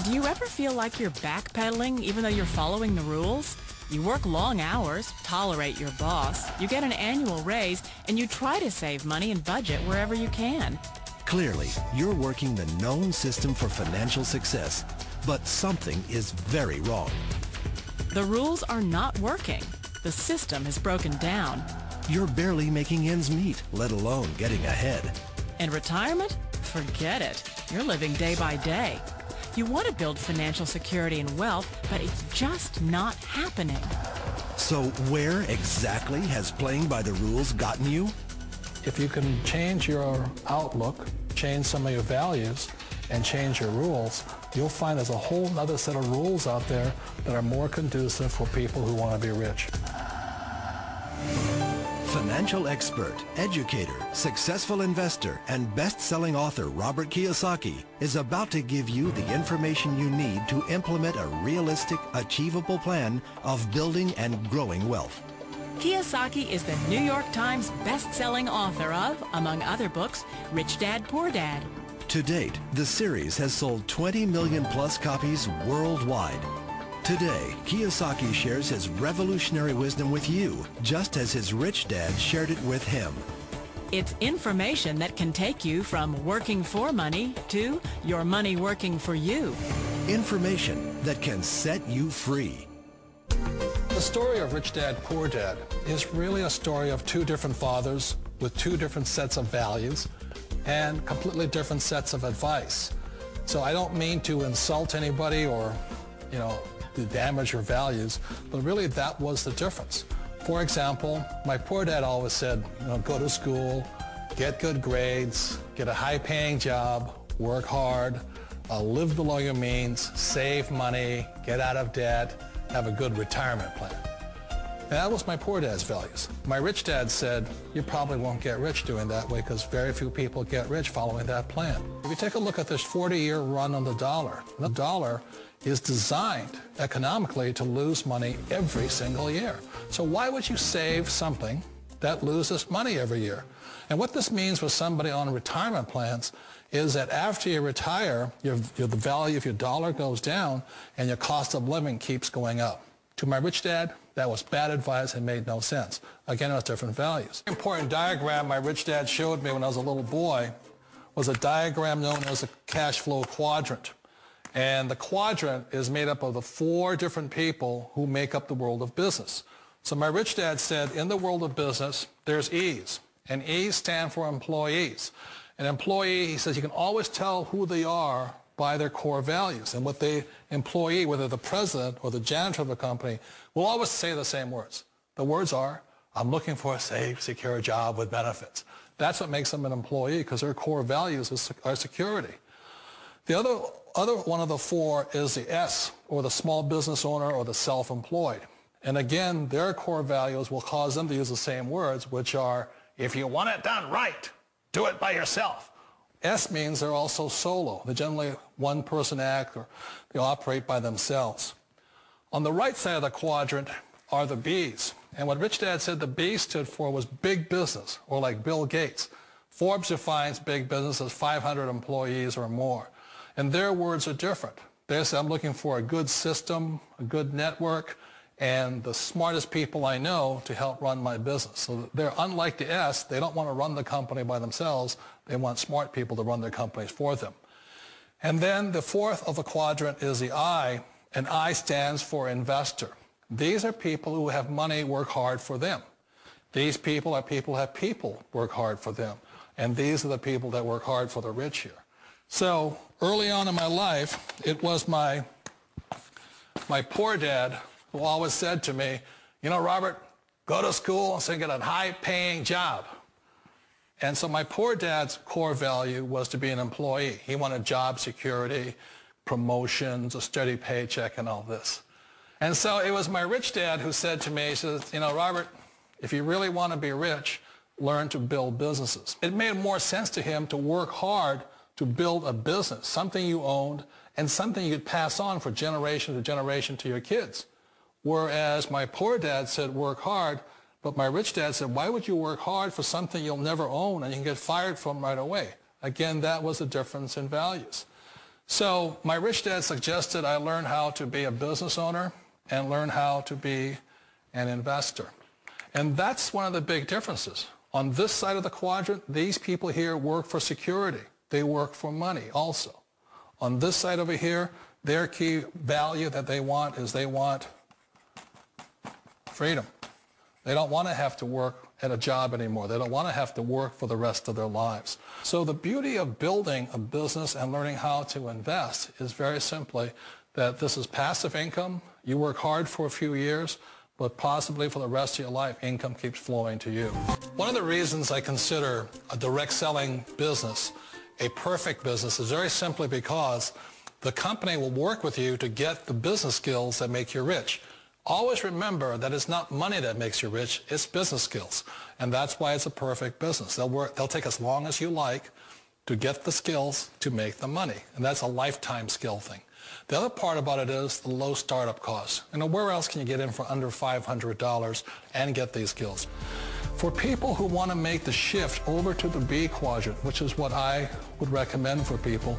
Do you ever feel like you're backpedaling even though you're following the rules? You work long hours, tolerate your boss, you get an annual raise, and you try to save money and budget wherever you can. Clearly, you're working the known system for financial success, but something is very wrong. The rules are not working. The system has broken down. You're barely making ends meet, let alone getting ahead. And retirement? Forget it. You're living day by day. You want to build financial security and wealth, but it's just not happening. So where exactly has playing by the rules gotten you? If you can change your outlook, change some of your values, and change your rules, you'll find there's a whole other set of rules out there that are more conducive for people who want to be rich. Financial expert, educator, successful investor, and best-selling author Robert Kiyosaki is about to give you the information you need to implement a realistic, achievable plan of building and growing wealth. Kiyosaki is the New York Times best-selling author of, among other books, Rich Dad, Poor Dad. To date, the series has sold 20 million plus copies worldwide. Today, Kiyosaki shares his revolutionary wisdom with you, just as his rich dad shared it with him. It's information that can take you from working for money to your money working for you. Information that can set you free. The story of Rich Dad, Poor Dad is really a story of two different fathers with two different sets of values and completely different sets of advice. So I don't mean to insult anybody or, to damage your values, but really that was the difference. For example, my poor dad always said, go to school, get good grades, get a high-paying job, work hard, live below your means, save money, get out of debt, have a good retirement plan. And that was my poor dad's values. My rich dad said, you probably won't get rich doing that way because very few people get rich following that plan. If you take a look at this 40-year run on the dollar is designed economically to lose money every single year. So why would you save something that loses money every year? And what this means for somebody on retirement plans is that after you retire, the value of your dollar goes down and your cost of living keeps going up. To my rich dad, that was bad advice and made no sense. Again, it was different values. An important diagram my rich dad showed me when I was a little boy was a diagram known as a cash flow quadrant. And the quadrant is made up of the four different people who make up the world of business. So my rich dad said, in the world of business, there's E's. And E's stand for employees. An employee, he says, you can always tell who they are by their core values. And what the employee, whether the president or the janitor of the company, will always say the same words. The words are, I'm looking for a safe, secure job with benefits. That's what makes them an employee, because their core values are security. The other one of the four is the S, or the small business owner or the self-employed. And again, their core values will cause them to use the same words, which are, if you want it done right, do it by yourself. S means they're also solo. They're generally one-person act, or they operate by themselves. On the right side of the quadrant are the B's. And what Rich Dad said the B stood for was big business, or like Bill Gates. Forbes defines big business as 500 employees or more. And their words are different. They say, I'm looking for a good system, a good network, and the smartest people I know to help run my business. So they're unlike the S. They don't want to run the company by themselves. They want smart people to run their companies for them. And then the fourth of the quadrant is the I, and I stands for investor. These are people who have money work hard for them. These people are people who have people work hard for them. And these are the people that work hard for the rich here. So early on in my life, it was my poor dad who always said to me, Robert, go to school and get a high-paying job. And so my poor dad's core value was to be an employee. He wanted job security, promotions, a steady paycheck, and all this. And so it was my rich dad who said to me, he says, Robert, if you really want to be rich, learn to build businesses. It made more sense to him to work hard to build a business, something you owned, and something you could pass on for generation to generation to your kids. Whereas my poor dad said, work hard, but my rich dad said, why would you work hard for something you'll never own and you can get fired from right away? Again, that was the difference in values. So my rich dad suggested I learn how to be a business owner and learn how to be an investor. And that's one of the big differences. On this side of the quadrant, these people here work for security. They work for money also. On this side over here, their key value that they want is they want freedom. They don't want to have to work at a job anymore. They don't want to have to work for the rest of their lives. So the beauty of building a business and learning how to invest is very simply that this is passive income. You work hard for a few years, but possibly for the rest of your life, income keeps flowing to you. One of the reasons I consider a direct selling business a perfect business is very simply because the company will work with you to get the business skills that make you rich. Always remember that it's not money that makes you rich, it's business skills. And that's why it's a perfect business. They'll take as long as you like to get the skills to make the money. And that's a lifetime skill thing. The other part about it is the low startup costs. Where else can you get in for under $500 and get these skills? For people who want to make the shift over to the B quadrant, which is what I would recommend for people,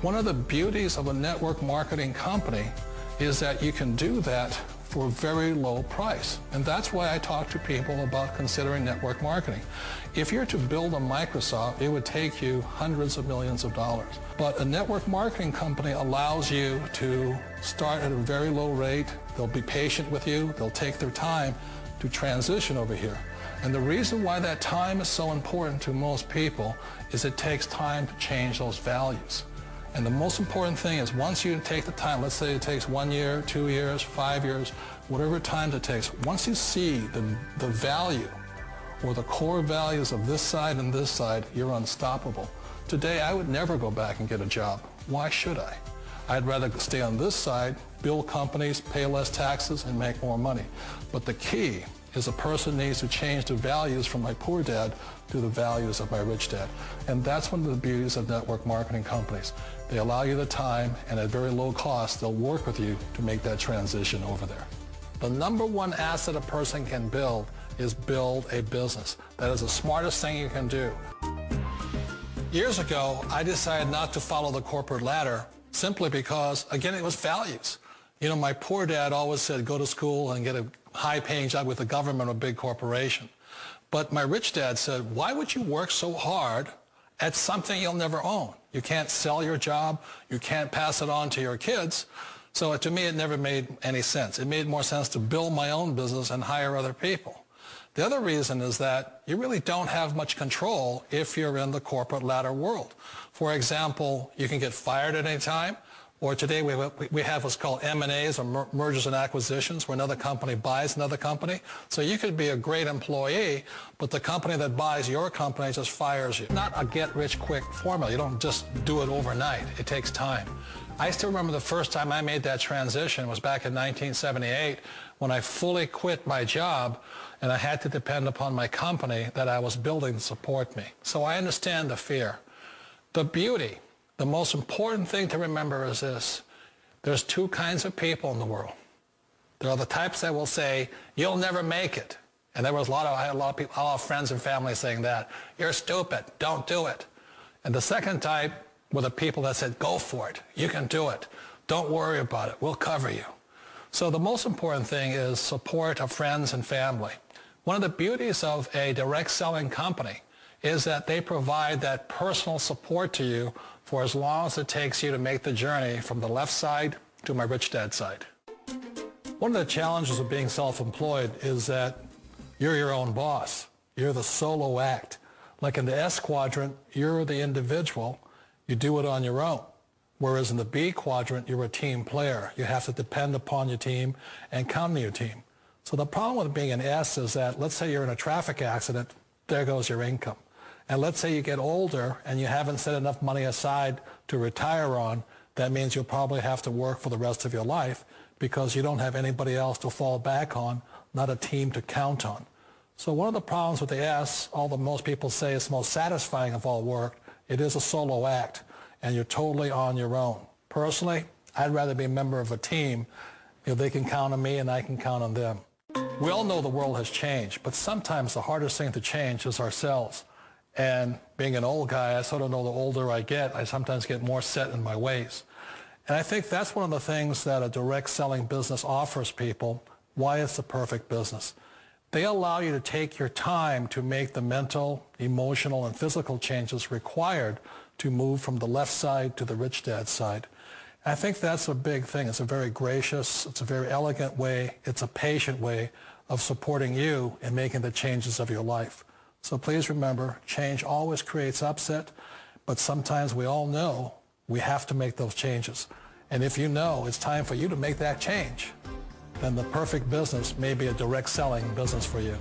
one of the beauties of a network marketing company is that you can do that for a very low price. And that's why I talk to people about considering network marketing. If you're to build a Microsoft, it would take you hundreds of millions of dollars. But a network marketing company allows you to start at a very low rate. They'll be patient with you. They'll take their time to transition over here. And the reason why that time is so important to most people is it takes time to change those values. And the most important thing is once you take the time, let's say it takes 1 year, 2 years, 5 years, whatever time it takes, once you see the value or the core values of this side and this side, you're unstoppable. Today, I would never go back and get a job. Why should I? I'd rather stay on this side, build companies, pay less taxes, and make more money. But the key is a person needs to change the values from my poor dad to the values of my rich dad. And that's one of the beauties of network marketing companies. They allow you the time, and at very low cost, they'll work with you to make that transition over there. The number one asset a person can build is build a business. That is the smartest thing you can do. Years ago, I decided not to follow the corporate ladder simply because, again, it was values. My poor dad always said, go to school and get a high-paying job with the government or a big corporation. But my rich dad said, why would you work so hard at something you'll never own? You can't sell your job. You can't pass it on to your kids. So to me, it never made any sense. It made more sense to build my own business and hire other people. The other reason is that you really don't have much control if you're in the corporate ladder world. For example, you can get fired at any time. Or today we have what's called M&As, or mergers and acquisitions, where another company buys another company. So you could be a great employee, but the company that buys your company just fires you. Not a get-rich-quick formula. You don't just do it overnight. It takes time. I still remember the first time I made that transition was back in 1978 when I fully quit my job and I had to depend upon my company that I was building to support me. So I understand the fear. The beauty. The most important thing to remember is this. There's two kinds of people in the world. There are the types that will say, you'll never make it. And I had a lot of people, a lot of friends and family saying that. You're stupid. Don't do it. And the second type were the people that said, go for it. You can do it. Don't worry about it. We'll cover you. So the most important thing is support of friends and family. One of the beauties of a direct selling company is that they provide that personal support to you for as long as it takes you to make the journey from the left side to my rich dad side. One of the challenges of being self-employed is that you're your own boss. You're the solo act. Like in the S quadrant, you're the individual. You do it on your own. Whereas in the B quadrant, you're a team player. You have to depend upon your team and count on your team. So the problem with being an S is that, let's say you're in a traffic accident, there goes your income. And let's say you get older and you haven't set enough money aside to retire on, that means you'll probably have to work for the rest of your life because you don't have anybody else to fall back on, not a team to count on. So one of the problems with the S, although most people say it's the most satisfying of all work, it is a solo act and you're totally on your own. Personally, I'd rather be a member of a team if they can count on me and I can count on them. We all know the world has changed, but sometimes the hardest thing to change is ourselves. And being an old guy, I sort of know the older I get, I sometimes get more set in my ways. And I think that's one of the things that a direct selling business offers people, why it's the perfect business. They allow you to take your time to make the mental, emotional, and physical changes required to move from the left side to the rich dad side. And I think that's a big thing. It's a very gracious, it's a very elegant way, it's a patient way of supporting you in making the changes of your life. So please remember, change always creates upset, but sometimes we all know we have to make those changes. And if you know it's time for you to make that change, then the perfect business may be a direct selling business for you.